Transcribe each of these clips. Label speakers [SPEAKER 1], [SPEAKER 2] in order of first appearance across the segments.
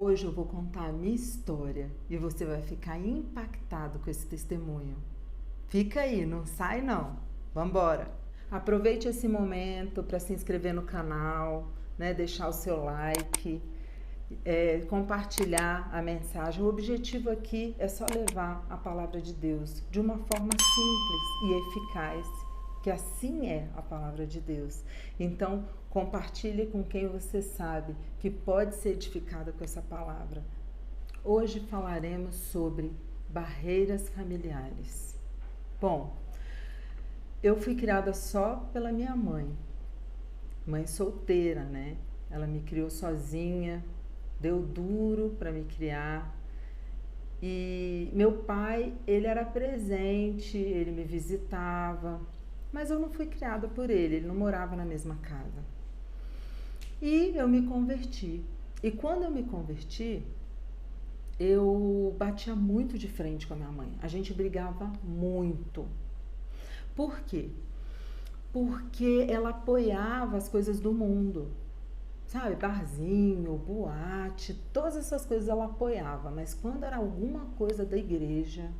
[SPEAKER 1] Hoje eu vou contar a minha história e você vai ficar impactado com esse testemunho. Fica aí, não sai não. Vambora! Aproveite esse momento para se inscrever no canal, né? Deixar o seu like, compartilhar a mensagem. O objetivo aqui é só levar a palavra de Deus de uma forma simples e eficaz, que assim é a palavra de Deus. Então, compartilhe com quem você sabe que pode ser edificado com essa palavra. Hoje falaremos sobre barreiras familiares. Bom, eu fui criada só pela minha mãe solteira, né? Ela me criou sozinha, deu duro para me criar. E meu pai, ele era presente, ele me visitava, mas eu não fui criada por ele não morava na mesma casa. E eu me converti. E quando eu me converti, eu batia muito de frente com a minha mãe. A gente brigava muito. Por quê? Porque ela apoiava as coisas do mundo. Sabe, barzinho, boate, todas essas coisas ela apoiava. Mas quando era alguma coisa da igreja,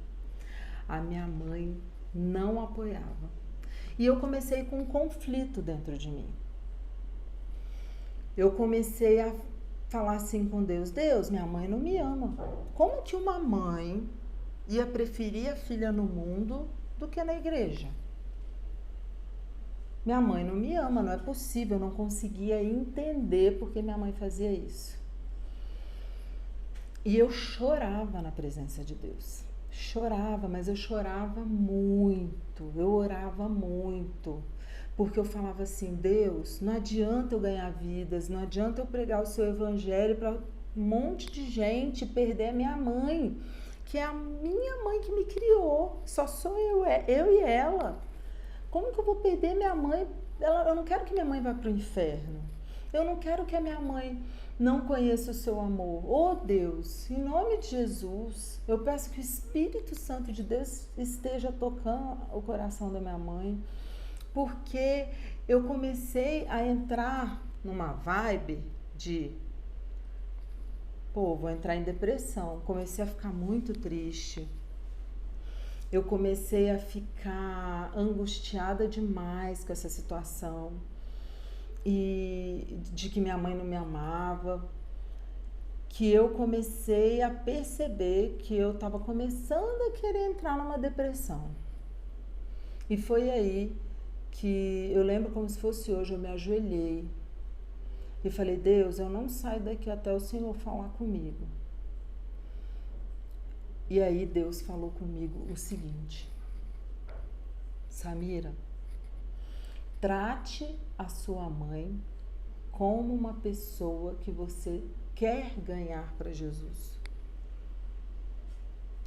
[SPEAKER 1] a minha mãe não apoiava. E eu comecei com um conflito dentro de mim. Eu comecei a falar assim com Deus: Deus, minha mãe não me ama. Como que uma mãe ia preferir a filha no mundo do que na igreja? Minha mãe não me ama, não é possível. Eu não conseguia entender porque minha mãe fazia isso. E eu chorava na presença de Deus. Chorava, mas eu chorava muito. Eu orava muito. Porque eu falava assim: Deus, não adianta eu ganhar vidas, não adianta eu pregar o seu evangelho para um monte de gente perder a minha mãe, que é a minha mãe que me criou. Só sou eu e ela. Como que eu vou perder minha mãe? Eu não quero que minha mãe vá para o inferno. Eu não quero que a minha mãe não conheça o seu amor. Oh Deus, em nome de Jesus, eu peço que o Espírito Santo de Deus esteja tocando o coração da minha mãe, porque eu comecei a entrar numa vibe de, vou entrar em depressão. Comecei a ficar muito triste. Eu comecei a ficar angustiada demais com essa situação e de que minha mãe não me amava, que eu comecei a perceber que eu estava começando a querer entrar numa depressão. E foi aí que eu lembro como se fosse hoje, eu me ajoelhei e falei: Deus, eu não saio daqui até o Senhor falar comigo. E aí Deus falou comigo o seguinte: Samira, trate a sua mãe como uma pessoa que você quer ganhar para Jesus.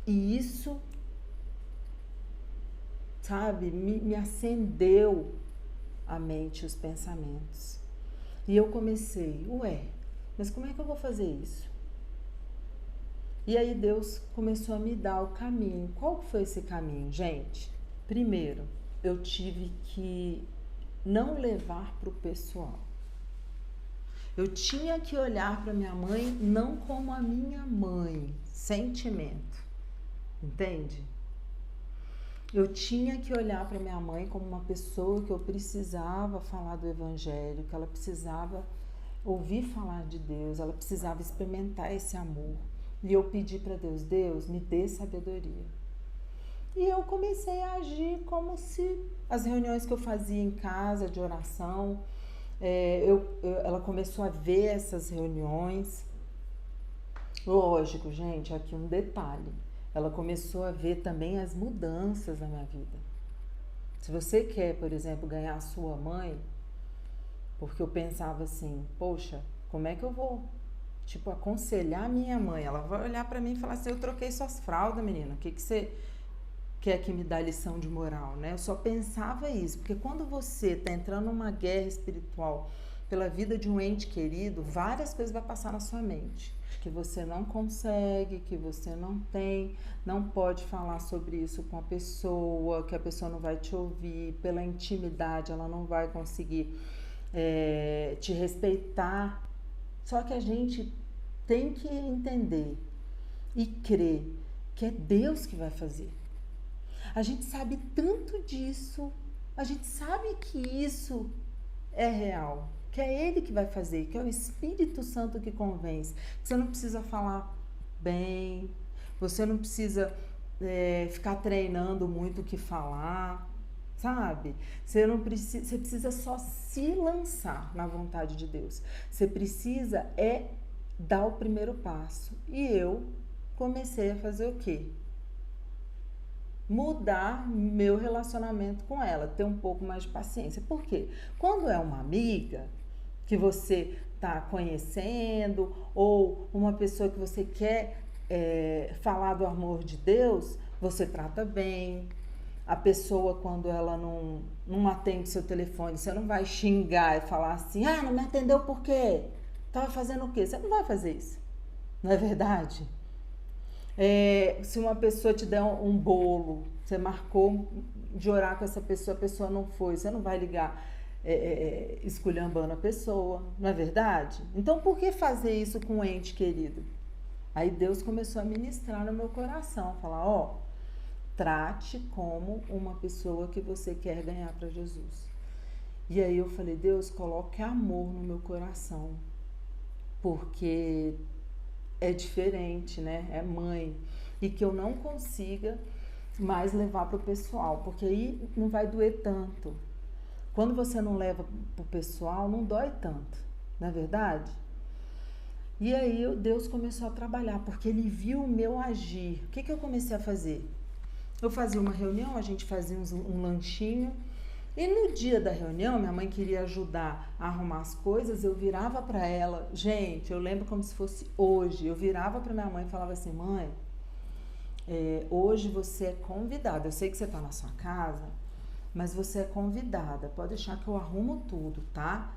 [SPEAKER 1] E isso, sabe, me acendeu a mente, os pensamentos. E eu comecei: mas como é que eu vou fazer isso? E aí Deus começou a me dar o caminho. Qual foi esse caminho, gente? Primeiro, eu tive que não levar para o pessoal. Eu tinha que olhar para minha mãe não como a minha mãe, sentimento, entende? Eu tinha que olhar para minha mãe como uma pessoa que eu precisava falar do evangelho, que ela precisava ouvir falar de Deus, ela precisava experimentar esse amor. E eu pedi para Deus: Deus, me dê sabedoria. E eu comecei a agir como se as reuniões que eu fazia em casa de oração, ela começou a ver essas reuniões. Lógico, gente, aqui um detalhe: ela começou a ver também as mudanças na minha vida. Se você quer, por exemplo, ganhar a sua mãe, porque eu pensava assim: poxa, como é que eu vou aconselhar a minha mãe? Ela vai olhar para mim e falar assim: eu troquei suas fraldas, menina, o que você quer que me dá lição de moral, né? Eu só pensava isso, porque quando você está entrando numa guerra espiritual pela vida de um ente querido, várias coisas vão passar na sua mente, que você não consegue, que você não tem, não pode falar sobre isso com a pessoa, que a pessoa não vai te ouvir, pela intimidade ela não vai conseguir te respeitar. Só que a gente tem que entender e crer que é Deus que vai fazer. A gente sabe tanto disso, a gente sabe que isso é real, que é Ele que vai fazer, que é o Espírito Santo que convence. Você não precisa falar bem, você não precisa ficar treinando muito o que falar, sabe? Você não precisa, você precisa só se lançar na vontade de Deus. Você precisa dar o primeiro passo. E eu comecei a fazer o quê? Mudar meu relacionamento com ela, ter um pouco mais de paciência. Por quê? Quando é uma amiga que você está conhecendo ou uma pessoa que você quer falar do amor de Deus, você trata bem. A pessoa, quando ela não atende seu telefone, você não vai xingar e falar assim, não me atendeu por quê? Estava fazendo o quê? Você não vai fazer isso, não é verdade? Se uma pessoa te der um bolo, você marcou de orar com essa pessoa, a pessoa não foi, você não vai ligar esculhambando a pessoa, não é verdade? Então, por que fazer isso com um ente querido? Aí Deus começou a ministrar no meu coração, falar, trate como uma pessoa que você quer ganhar para Jesus. E aí eu falei, Deus, coloque amor no meu coração, porque é diferente, né? É mãe. E que eu não consiga mais levar para o pessoal, porque aí não vai doer tanto. Quando você não leva para o pessoal, não dói tanto, não é verdade? E aí Deus começou a trabalhar, porque Ele viu o meu agir. O que eu comecei a fazer? Eu fazia uma reunião, a gente fazia um lanchinho, e no dia da reunião, minha mãe queria ajudar a arrumar as coisas, eu virava para ela, gente, eu lembro como se fosse hoje, eu virava para minha mãe e falava assim, mãe, hoje você é convidada, eu sei que você está na sua casa, mas você é convidada, pode deixar que eu arrumo tudo, tá?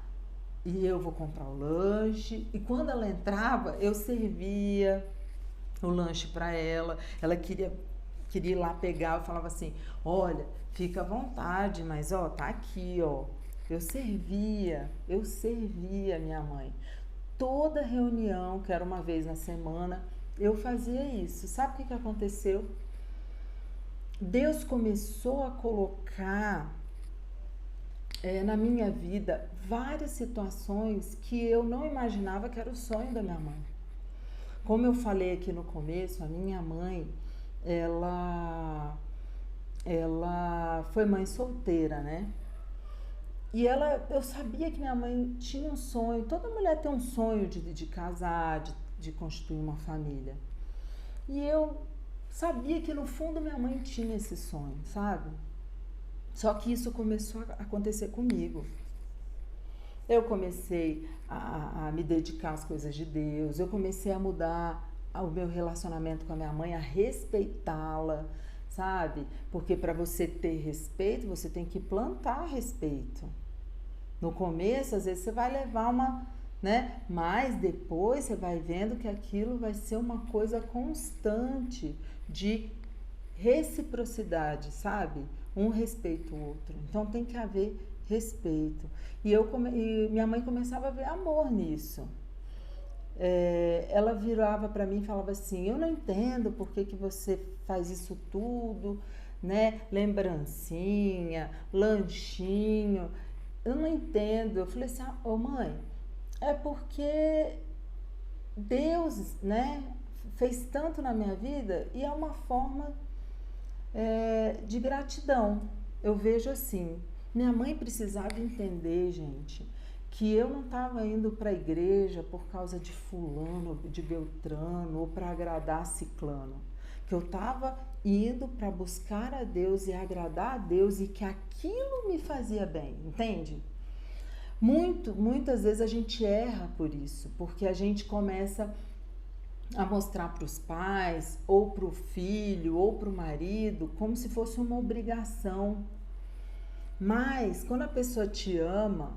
[SPEAKER 1] E eu vou comprar o lanche, e quando ela entrava, eu servia o lanche para ela, ela queria ir lá pegar, eu falava assim, olha, fica à vontade, mas tá aqui, eu servia minha mãe. Toda reunião, que era uma vez na semana, eu fazia isso. Sabe o que aconteceu? Deus começou a colocar na minha vida várias situações que eu não imaginava que era o sonho da minha mãe. Como eu falei aqui no começo, a minha mãe, ela foi mãe solteira, né? E eu sabia que minha mãe tinha um sonho, toda mulher tem um sonho de casar, de constituir uma família. E eu sabia que no fundo minha mãe tinha esse sonho, sabe? Só que isso começou a acontecer comigo. Eu comecei a me dedicar às coisas de Deus, eu comecei a mudar o meu relacionamento com a minha mãe, a respeitá-la, sabe? Porque para você ter respeito, você tem que plantar respeito. No começo, às vezes, você vai levar né? Mas depois você vai vendo que aquilo vai ser uma coisa constante de reciprocidade, sabe? Um respeita o outro. Então tem que haver respeito. E minha mãe começava a ver amor nisso. Ela virava para mim e falava assim, eu não entendo por que você faz isso tudo, né? Lembrancinha, lanchinho, eu não entendo. Eu falei assim, mãe, é porque Deus, né, fez tanto na minha vida e é uma forma de gratidão. Eu vejo assim, minha mãe precisava entender, gente, que eu não estava indo para a igreja por causa de fulano, de beltrano, ou para agradar ciclano. Que eu estava indo para buscar a Deus e agradar a Deus e que aquilo me fazia bem, entende? Muitas vezes a gente erra por isso, porque a gente começa a mostrar para os pais, ou para o filho, ou para o marido, como se fosse uma obrigação. Mas quando a pessoa te ama,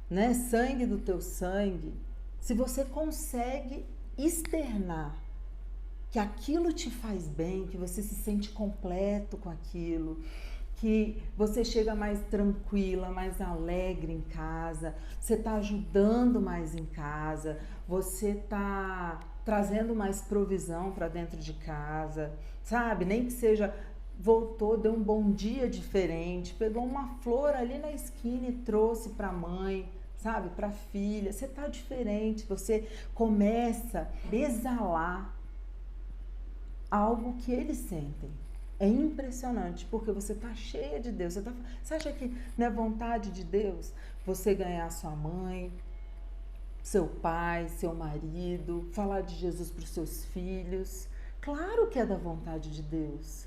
[SPEAKER 1] né, sangue do teu sangue, se você consegue externar que aquilo te faz bem, que você se sente completo com aquilo, que você chega mais tranquila, mais alegre em casa, você está ajudando mais em casa, você está trazendo mais provisão para dentro de casa, sabe? Nem que seja, voltou, deu um bom dia diferente, pegou uma flor ali na esquina e trouxe para a mãe, sabe? Para a filha, você está diferente, você começa a exalar algo que eles sentem. É impressionante, porque você está cheia de Deus. Você acha que não é vontade de Deus você ganhar sua mãe, seu pai, seu marido, falar de Jesus para os seus filhos? Claro que é da vontade de Deus.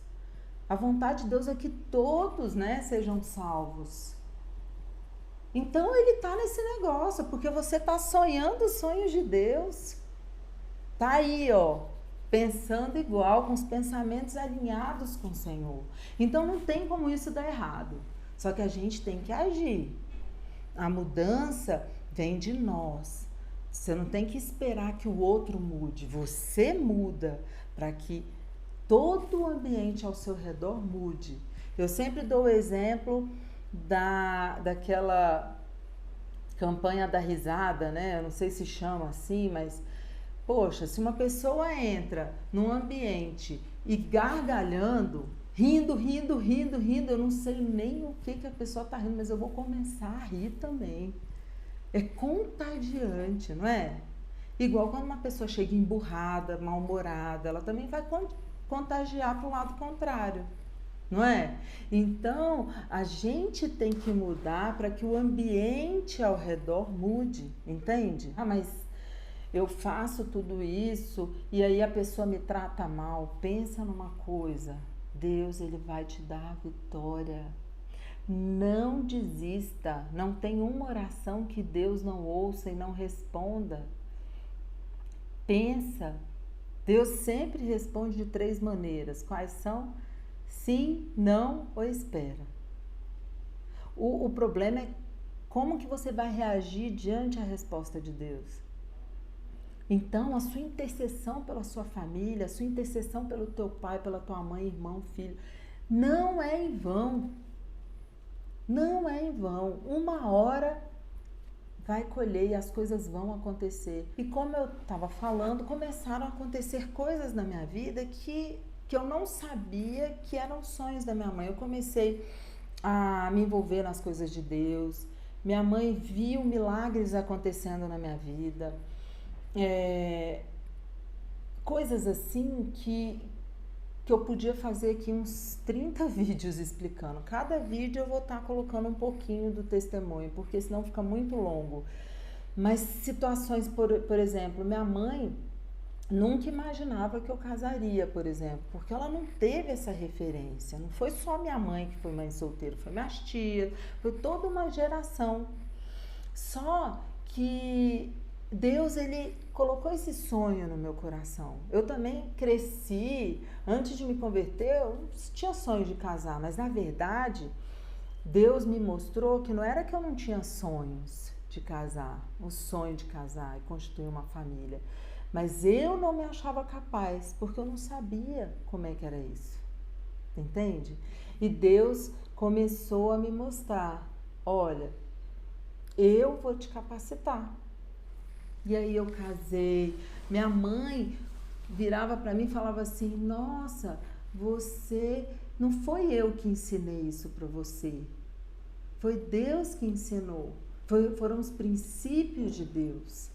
[SPEAKER 1] A vontade de Deus é que todos, né, sejam salvos. Então ele está nesse negócio, porque você está sonhando os sonhos de Deus. Tá aí, ó, pensando igual, com os pensamentos alinhados com o Senhor. Então não tem como isso dar errado. Só que a gente tem que agir. A mudança vem de nós. Você não tem que esperar que o outro mude. Você muda para que todo o ambiente ao seu redor mude. Eu sempre dou o exemplo daquela campanha da risada, né? Eu não sei se chama assim, mas poxa, se uma pessoa entra num ambiente e gargalhando, rindo, eu não sei nem o que a pessoa está rindo, mas eu vou começar a rir também. É contagiante, não é? Igual quando uma pessoa chega emburrada, mal-humorada, ela também vai contagiar para o lado contrário, não é? Então, a gente tem que mudar para que o ambiente ao redor mude, entende? Ah, mas eu faço tudo isso e aí a pessoa me trata mal. Pensa numa coisa, Deus, ele vai te dar a vitória. Não desista, não tem uma oração que Deus não ouça e não responda. Pensa, Deus sempre responde de 3 maneiras. Quais são? Sim, não ou espera. O problema é como que você vai reagir diante a resposta de Deus. Então, a sua intercessão pela sua família, a sua intercessão pelo teu pai, pela tua mãe, irmão, filho, não é em vão. Não é em vão. Uma hora vai colher e as coisas vão acontecer. E como eu estava falando, começaram a acontecer coisas na minha vida que eu não sabia que eram sonhos da minha mãe. Eu comecei a me envolver nas coisas de Deus. Minha mãe viu milagres acontecendo na minha vida. Coisas assim que eu podia fazer aqui uns 30 vídeos explicando. Cada vídeo eu vou estar colocando um pouquinho do testemunho, porque senão fica muito longo. Mas situações, por exemplo, minha mãe nunca imaginava que eu casaria, por exemplo, porque ela não teve essa referência. Não foi só minha mãe que foi mãe solteira, foi minhas tias, foi toda uma geração. Só que Deus, ele colocou esse sonho no meu coração. Eu também cresci, antes de me converter, eu tinha sonho de casar, mas na verdade, Deus me mostrou que não era que eu não tinha sonhos de casar, o sonho de casar e constituir uma família, mas eu não me achava capaz, porque eu não sabia como é que era isso, entende? E Deus começou a me mostrar, olha, eu vou te capacitar. E aí eu casei. Minha mãe virava para mim e falava assim: nossa, você, não foi eu que ensinei isso para você, foi Deus que ensinou, foram os princípios de Deus,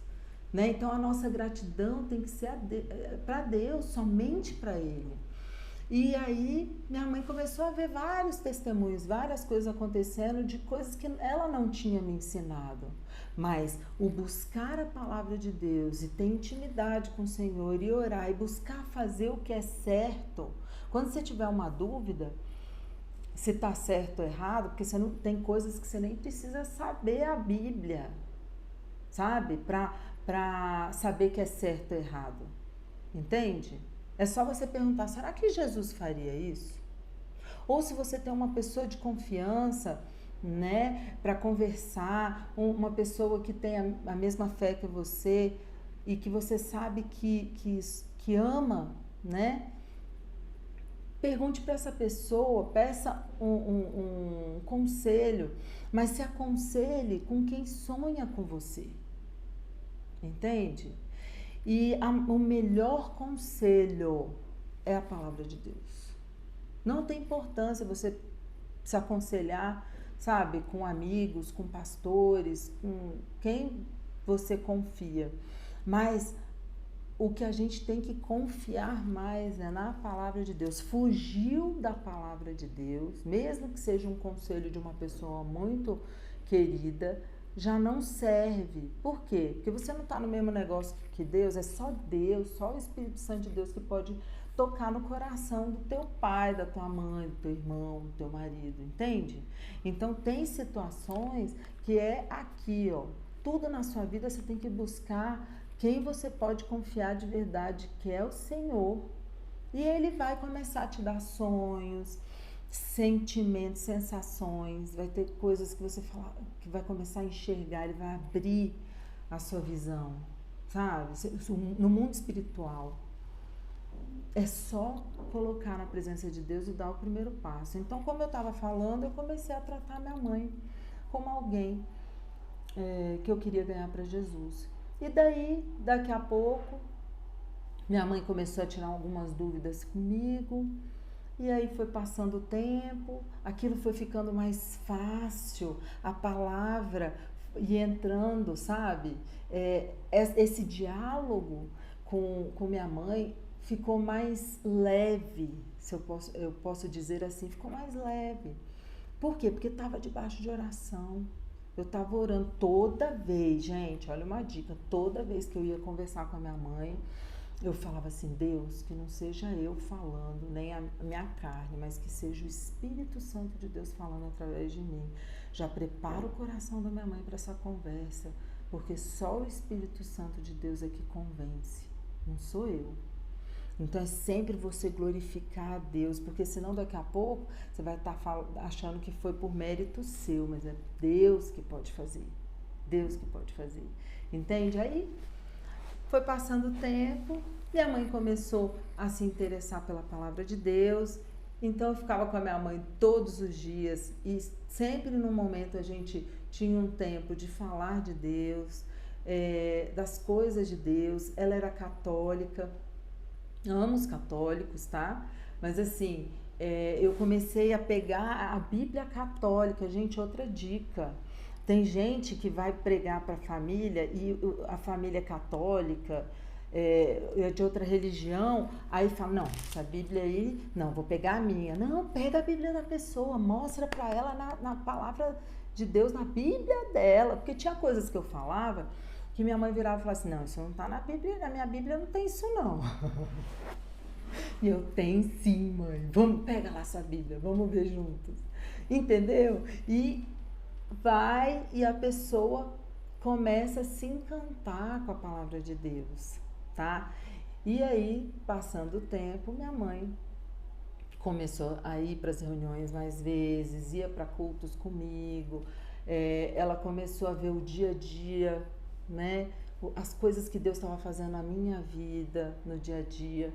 [SPEAKER 1] né? Então a nossa gratidão tem que ser para Deus, somente para Ele. E aí minha mãe começou a ver vários testemunhos, várias coisas acontecendo de coisas que ela não tinha me ensinado. Mas o buscar a palavra de Deus e ter intimidade com o Senhor e orar e buscar fazer o que é certo. Quando você tiver uma dúvida se está certo ou errado, porque você não tem coisas que você nem precisa saber a Bíblia, sabe? Para saber que é certo ou errado. Entende? É só você perguntar, será que Jesus faria isso? Ou se você tem uma pessoa de confiança, né, para conversar, uma pessoa que tem a mesma fé que você e que você sabe que ama, né? pergunte para essa pessoa, peça um conselho, mas se aconselhe com quem sonha com você, entende? E o melhor conselho é a palavra de Deus. Não tem importância você se aconselhar, sabe, com amigos, com pastores, com quem você confia. Mas o que a gente tem que confiar mais é na palavra de Deus. Fugiu da palavra de Deus, mesmo que seja um conselho de uma pessoa muito querida, já não serve. Por quê? Porque você não está no mesmo negócio que Deus, é só Deus, só o Espírito Santo de Deus que pode tocar no coração do teu pai, da tua mãe, do teu irmão, do teu marido, entende? Então tem situações que é aqui, ó, tudo na sua vida você tem que buscar quem você pode confiar de verdade, que é o Senhor. E Ele vai começar a te dar sonhos, sentimentos, sensações, vai ter coisas que você fala, que vai começar a enxergar, Ele vai abrir a sua visão, sabe? No mundo espiritual. É só colocar na presença de Deus e dar o primeiro passo. Então, como eu estava falando, eu comecei a tratar minha mãe como alguém que eu queria ganhar para Jesus. E daí, daqui a pouco, minha mãe começou a tirar algumas dúvidas comigo. E aí foi passando o tempo, aquilo foi ficando mais fácil, a palavra ia entrando, sabe? Esse diálogo com minha mãe ficou mais leve, se eu posso dizer assim, ficou mais leve. Por quê? Porque estava debaixo de oração. Eu estava orando toda vez, gente, olha uma dica, toda vez que eu ia conversar com a minha mãe, eu falava assim, Deus, que não seja eu falando, nem a minha carne, mas que seja o Espírito Santo de Deus falando através de mim. Já prepara o coração da minha mãe para essa conversa, porque só o Espírito Santo de Deus é que convence, não sou eu. Então é sempre você glorificar a Deus, porque senão daqui a pouco você vai estar achando que foi por mérito seu, mas é Deus que pode fazer. Deus que pode fazer. Entende? Aí foi passando o tempo, minha mãe começou a se interessar pela palavra de Deus, então eu ficava com a minha mãe todos os dias e sempre no momento a gente tinha um tempo de falar de Deus, das coisas de Deus. Ela era católica. Amo os católicos, tá? Mas assim, eu comecei a pegar a Bíblia católica. Gente, outra dica. Tem gente que vai pregar para a família e a família católica é de outra religião, aí fala, não, essa Bíblia aí, não, vou pegar a minha. Não, pega a Bíblia da pessoa, mostra para ela na palavra de Deus, na Bíblia dela. Porque tinha coisas que eu falava que minha mãe virava e falava assim, não, isso não tá na Bíblia, na minha Bíblia não tem isso não. E eu tenho sim, mãe, vamos, pega lá essa Bíblia, vamos ver juntos. Entendeu? E vai e a pessoa começa a se encantar com a palavra de Deus, tá? E aí, passando o tempo, minha mãe começou a ir para as reuniões mais vezes, ia para cultos comigo, ela começou a ver o dia a dia, né? As coisas que Deus estava fazendo na minha vida, no dia a dia,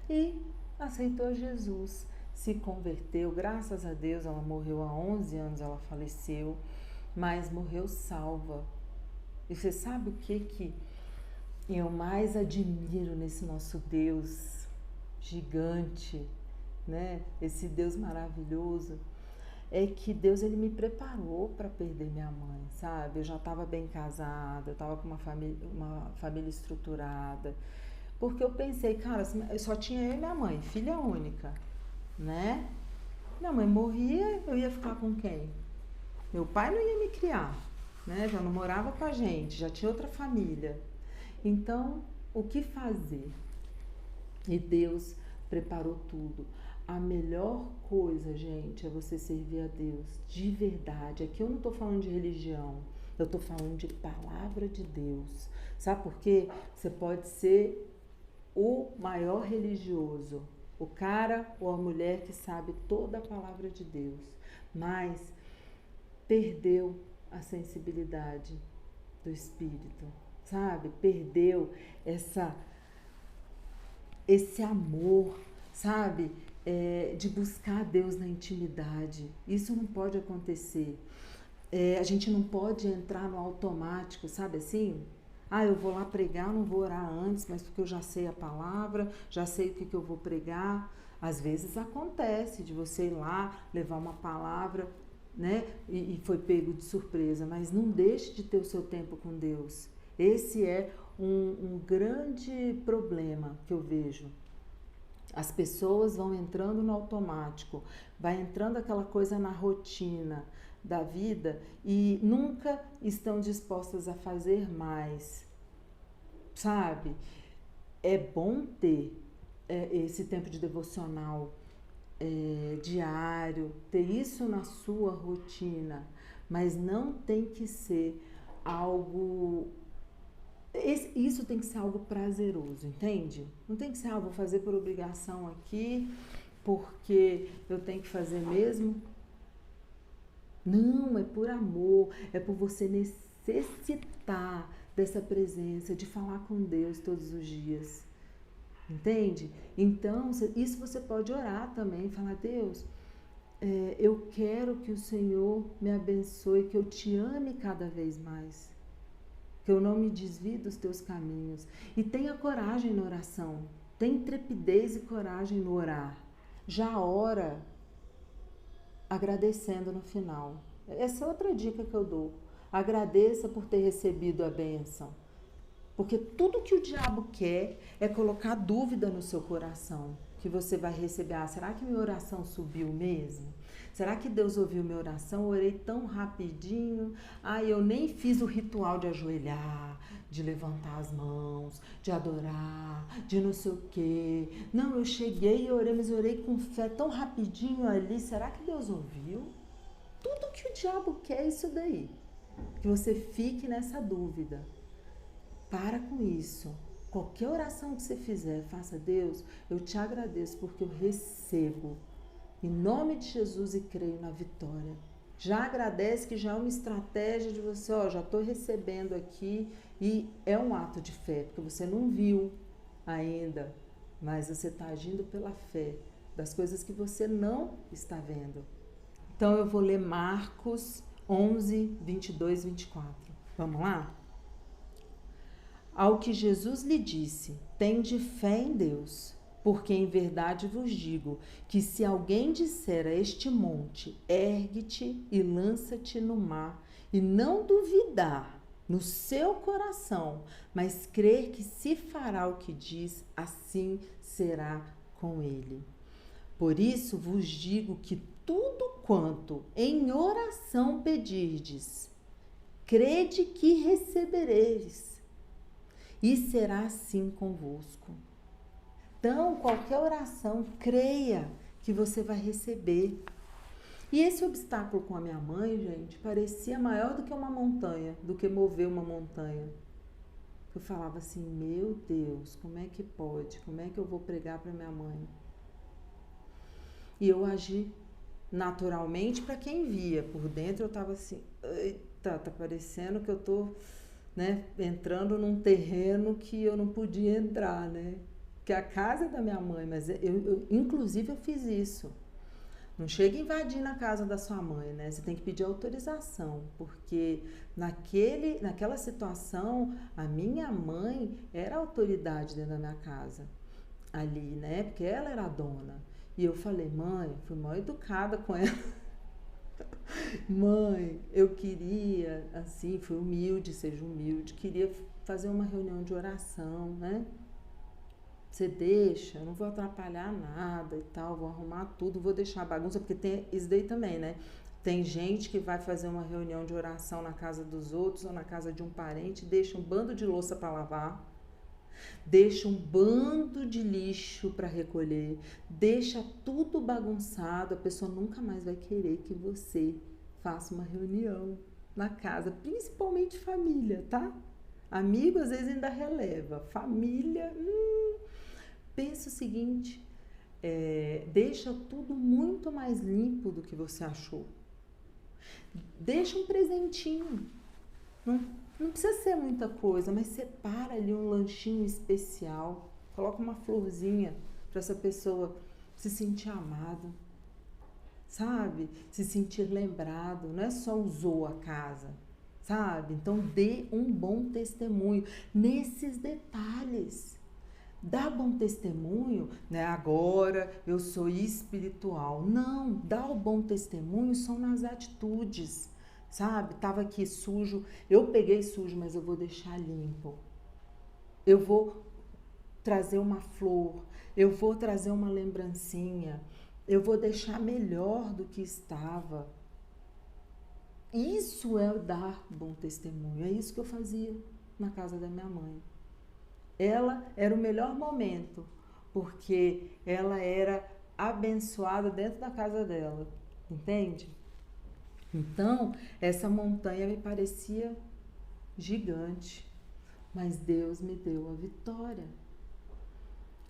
[SPEAKER 1] e aceitou Jesus, se converteu, graças a Deus. Ela morreu há 11 anos, ela faleceu, mas morreu salva. E você sabe o que eu mais admiro nesse nosso Deus gigante, né? Esse Deus maravilhoso, é que Deus, ele me preparou para perder minha mãe, sabe? Eu já estava bem casada, eu estava com uma família estruturada, porque eu pensei, cara, eu só tinha eu e minha mãe, filha única, né? Minha mãe morria, eu ia ficar com quem? Meu pai não ia me criar, né? Já não morava com a gente, já tinha outra família. Então, o que fazer? E Deus preparou tudo. A melhor coisa, gente, é você servir a Deus de verdade. Aqui eu não estou falando de religião, eu estou falando de palavra de Deus. Sabe por quê? Você pode ser o maior religioso, o cara ou a mulher que sabe toda a palavra de Deus, mas perdeu a sensibilidade do Espírito, sabe? Perdeu esse amor, sabe? de buscar Deus na intimidade. Isso não pode acontecer. A gente não pode entrar no automático, sabe assim? Eu vou lá pregar, não vou orar antes, mas porque eu já sei a palavra, já sei o que eu vou pregar. Às vezes acontece de você ir lá, levar uma palavra, né? E foi pego de surpresa, mas não deixe de ter o seu tempo com Deus. Esse é um grande problema que eu vejo. As pessoas vão entrando no automático, vai entrando aquela coisa na rotina da vida e nunca estão dispostas a fazer mais, sabe? É bom ter esse tempo de devocional diário, ter isso na sua rotina, mas não tem que ser algo... Isso tem que ser algo prazeroso, entende? Não tem que ser, vou fazer por obrigação aqui, porque eu tenho que fazer mesmo. Não, é por amor, é por você necessitar dessa presença, de falar com Deus todos os dias. Entende? Então, isso você pode orar também, falar: Deus, eu quero que o Senhor me abençoe, que eu te ame cada vez mais, que eu não me desvie dos teus caminhos. E tenha coragem na oração, tenha trepidez e coragem no orar. Já ora agradecendo no final. Essa é outra dica que eu dou. Agradeça por ter recebido a bênção. Porque tudo que o diabo quer é colocar dúvida no seu coração, que você vai receber. Será que minha oração subiu mesmo? Será que Deus ouviu minha oração? Eu orei tão rapidinho. Eu nem fiz o ritual de ajoelhar, de levantar as mãos, de adorar, de não sei o quê. Não, eu cheguei e orei, mas orei com fé tão rapidinho ali. Será que Deus ouviu? Tudo que o diabo quer é isso daí. Que você fique nessa dúvida. Para com isso. Qualquer oração que você fizer, faça: Deus, eu te agradeço porque eu recebo em nome de Jesus e creio na vitória. Já agradece, que já é uma estratégia de você, já estou recebendo aqui, e é um ato de fé, porque você não viu ainda, mas você está agindo pela fé das coisas que você não está vendo. Então eu vou ler Marcos 11, 22, 24. Vamos lá? Ao que Jesus lhe disse: tende fé em Deus, porque em verdade vos digo que se alguém disser a este monte: ergue-te e lança-te no mar, e não duvidar no seu coração, mas crer que se fará o que diz, assim será com ele. Por isso vos digo que tudo quanto em oração pedirdes, crede que recebereis, e será assim convosco. Então, qualquer oração, creia que você vai receber. E esse obstáculo com a minha mãe, gente, parecia maior do que uma montanha, do que mover uma montanha. Eu falava assim: meu Deus, como é que pode? Como é que eu vou pregar para minha mãe? E eu agi naturalmente para quem via. Por dentro eu estava assim: tá parecendo que eu estou... entrando num terreno que eu não podia entrar, que é a casa da minha mãe, mas inclusive eu fiz isso. Não chega a invadir na casa da sua mãe, você tem que pedir autorização, porque naquela situação a minha mãe era a autoridade dentro da minha casa, ali, porque ela era a dona. E eu falei: mãe, fui mal educada com ela. Mãe, eu queria, assim, fui humilde, seja humilde, queria fazer uma reunião de oração, Você deixa, eu não vou atrapalhar nada e tal, vou arrumar tudo, vou deixar a bagunça, porque tem isso daí também, Tem gente que vai fazer uma reunião de oração na casa dos outros ou na casa de um parente, deixa um bando de louça para lavar, deixa um bando de lixo para recolher, deixa tudo bagunçado, a pessoa nunca mais vai querer que você faça uma reunião na casa, principalmente família, tá? Amigo às vezes ainda releva, família, pensa o seguinte, deixa tudo muito mais limpo do que você achou. Deixa um presentinho, não precisa ser muita coisa, mas separa ali um lanchinho especial, coloca uma florzinha para essa pessoa se sentir amado, sabe? Se sentir lembrado, não é só usou a casa, sabe? Então dê um bom testemunho nesses detalhes. Dá bom testemunho, né? Agora eu sou espiritual. Não, dá o bom testemunho são nas atitudes, sabe? Tava aqui sujo, eu peguei sujo, mas eu vou deixar limpo. Eu vou trazer uma flor, eu vou trazer uma lembrancinha, eu vou deixar melhor do que estava. Isso é dar bom testemunho. É isso que eu fazia na casa da minha mãe. Ela era o melhor momento, porque ela era abençoada dentro da casa dela, entende? Então, essa montanha me parecia gigante, mas Deus me deu a vitória.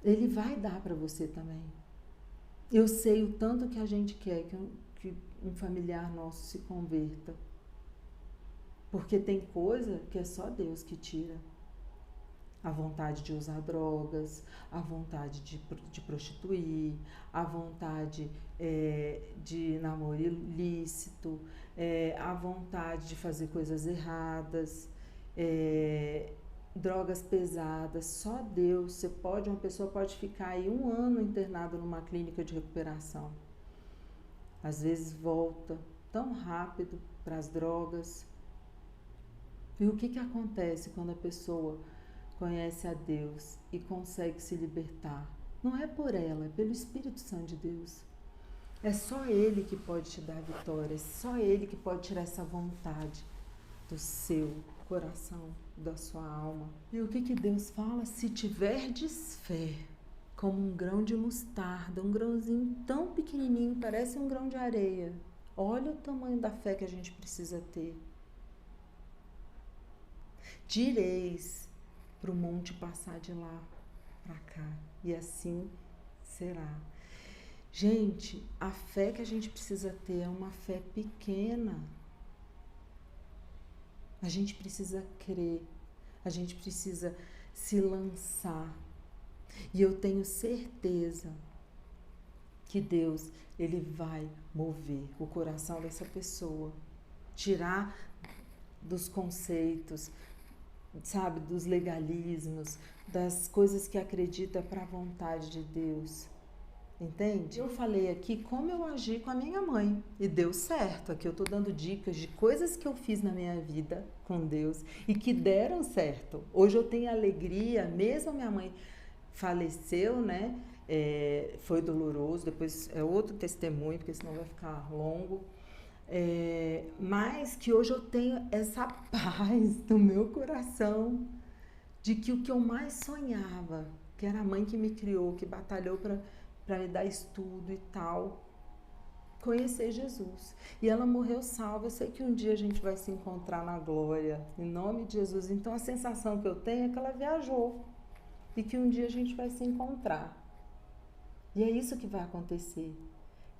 [SPEAKER 1] Ele vai dar para você também. Eu sei o tanto que a gente quer que um familiar nosso se converta, porque tem coisa que é só Deus que tira. A vontade de usar drogas, a vontade de prostituir, a vontade de namoro ilícito, a vontade de fazer coisas erradas, drogas pesadas. Só Deus, uma pessoa pode ficar aí 1 ano internada numa clínica de recuperação. Às vezes volta tão rápido para as drogas. E o que acontece quando a pessoa conhece a Deus e consegue se libertar? Não é por ela, é pelo Espírito Santo de Deus. É só Ele que pode te dar vitória, é só Ele que pode tirar essa vontade do seu coração, da sua alma. E o que Deus fala? Se tiverdes fé, como um grão de mostarda, um grãozinho tão pequenininho, parece um grão de areia. Olha o tamanho da fé que a gente precisa ter. Direis para o monte passar de lá para cá, e assim será. Gente, a fé que a gente precisa ter é uma fé pequena. A gente precisa crer, a gente precisa se lançar. E eu tenho certeza que Deus, Ele vai mover o coração dessa pessoa, tirar dos conceitos, sabe, dos legalismos, das coisas que acredita para a vontade de Deus. Entende? Eu falei aqui como eu agi com a minha mãe e deu certo. Aqui eu tô dando dicas de coisas que eu fiz na minha vida com Deus e que deram certo. Hoje eu tenho alegria, mesmo a minha mãe faleceu, né? Foi doloroso, depois é outro testemunho, porque senão vai ficar longo. Mas que hoje eu tenho essa paz no meu coração de que o que eu mais sonhava, que era a mãe que me criou, que batalhou para me dar estudo e tal, conhecer Jesus. E ela morreu salva. Eu sei que um dia a gente vai se encontrar na glória, em nome de Jesus. Então a sensação que eu tenho é que ela viajou e que um dia a gente vai se encontrar. E é isso que vai acontecer.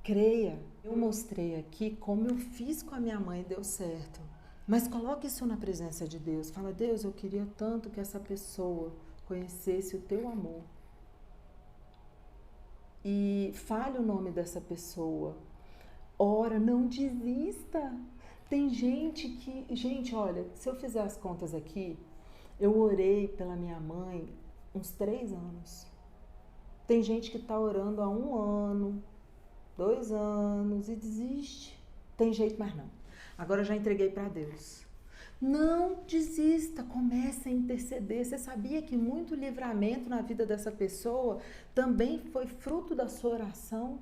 [SPEAKER 1] Creia. Eu mostrei aqui como eu fiz com a minha mãe e deu certo. Mas coloque isso na presença de Deus. Fala, Deus, eu queria tanto que essa pessoa conhecesse o teu amor. E fale o nome dessa pessoa. Ora, não desista. Tem gente que... Gente, olha, se eu fizer as contas aqui, eu orei pela minha mãe uns 3 anos. Tem gente que está orando há 1 ano, 2 anos e desiste. Tem jeito, mas não. Agora eu já entreguei para Deus. Não desista, comece a interceder. Você sabia que muito livramento na vida dessa pessoa também foi fruto da sua oração?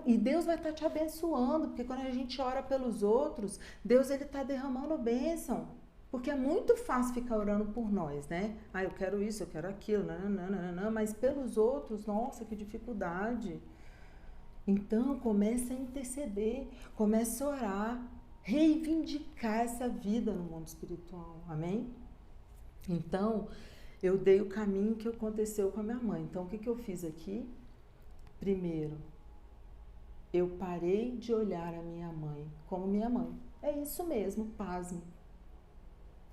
[SPEAKER 1] E Deus vai estar te abençoando, porque quando a gente ora pelos outros, Deus ele está derramando bênção. Porque é muito fácil ficar orando por nós, né? Ah, eu quero isso, eu quero aquilo, nananana, mas pelos outros, nossa, que dificuldade. Então, comece a interceder, comece a orar, reivindicar essa vida no mundo espiritual, amém? Então, eu dei o caminho que aconteceu com a minha mãe. Então, o que eu fiz aqui? Primeiro, eu parei de olhar a minha mãe como minha mãe. É isso mesmo, pasme.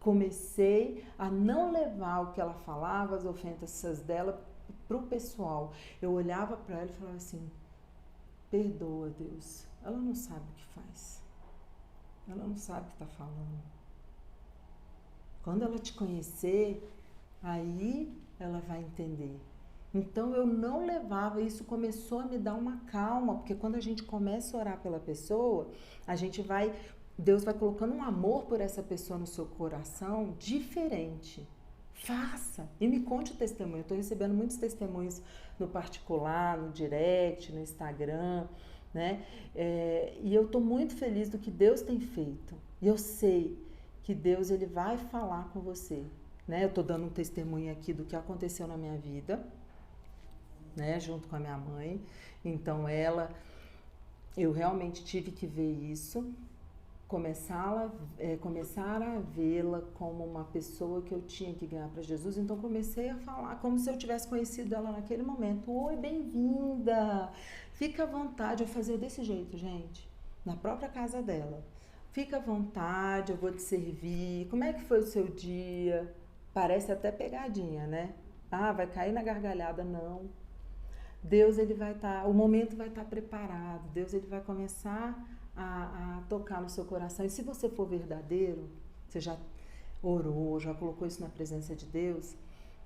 [SPEAKER 1] comecei a não levar o que ela falava, as ofensas dela, para o pessoal. Eu olhava para ela e falava assim: perdoa, Deus, ela não sabe o que faz, ela não sabe o que está falando. Quando ela te conhecer, aí ela vai entender. Então eu não levava, isso começou a me dar uma calma, porque quando a gente começa a orar pela pessoa, Deus vai colocando um amor por essa pessoa no seu coração diferente. Faça e me conte o testemunho. Eu estou recebendo muitos testemunhos no particular, no direct, no Instagram, né? E eu estou muito feliz do que Deus tem feito. E eu sei que Deus ele vai falar com você, né? Eu estou dando um testemunho aqui do que aconteceu na minha vida, né? Junto com a minha mãe. Então eu realmente tive que ver isso. Começar a vê-la como uma pessoa que eu tinha que ganhar para Jesus. Então comecei a falar como se eu tivesse conhecido ela naquele momento. Oi, bem-vinda, fica à vontade. Eu fazia desse jeito, gente, na própria casa dela. Fica à vontade, eu vou te servir. Como é que foi o seu dia? Parece até pegadinha, né? Ah, vai cair na gargalhada. Não. Deus, ele vai estar, o momento vai estar preparado. Deus, ele vai começar a tocar no seu coração. E se você for verdadeiro, você já orou, já colocou isso na presença de Deus,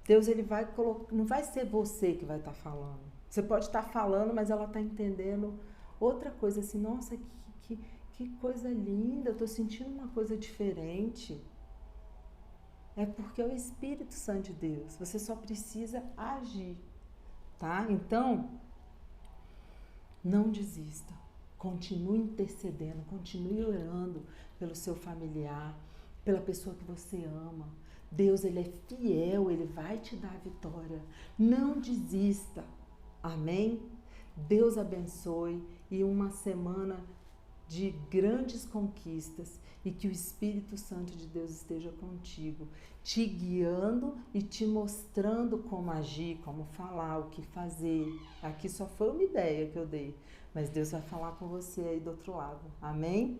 [SPEAKER 1] Deus, ele vai colocar, não vai ser você que vai estar falando. Você pode estar falando, mas ela está entendendo outra coisa, assim, nossa, que coisa linda, eu estou sentindo uma coisa diferente. É porque é o Espírito Santo de Deus. Você só precisa agir, tá? Então, não desista. Continue intercedendo, continue orando pelo seu familiar, pela pessoa que você ama. Deus, ele é fiel, ele vai te dar a vitória. Não desista. Amém? Deus abençoe e uma semana de grandes conquistas e que o Espírito Santo de Deus esteja contigo, te guiando e te mostrando como agir, como falar, o que fazer. Aqui só foi uma ideia que eu dei, mas Deus vai falar com você aí do outro lado. Amém?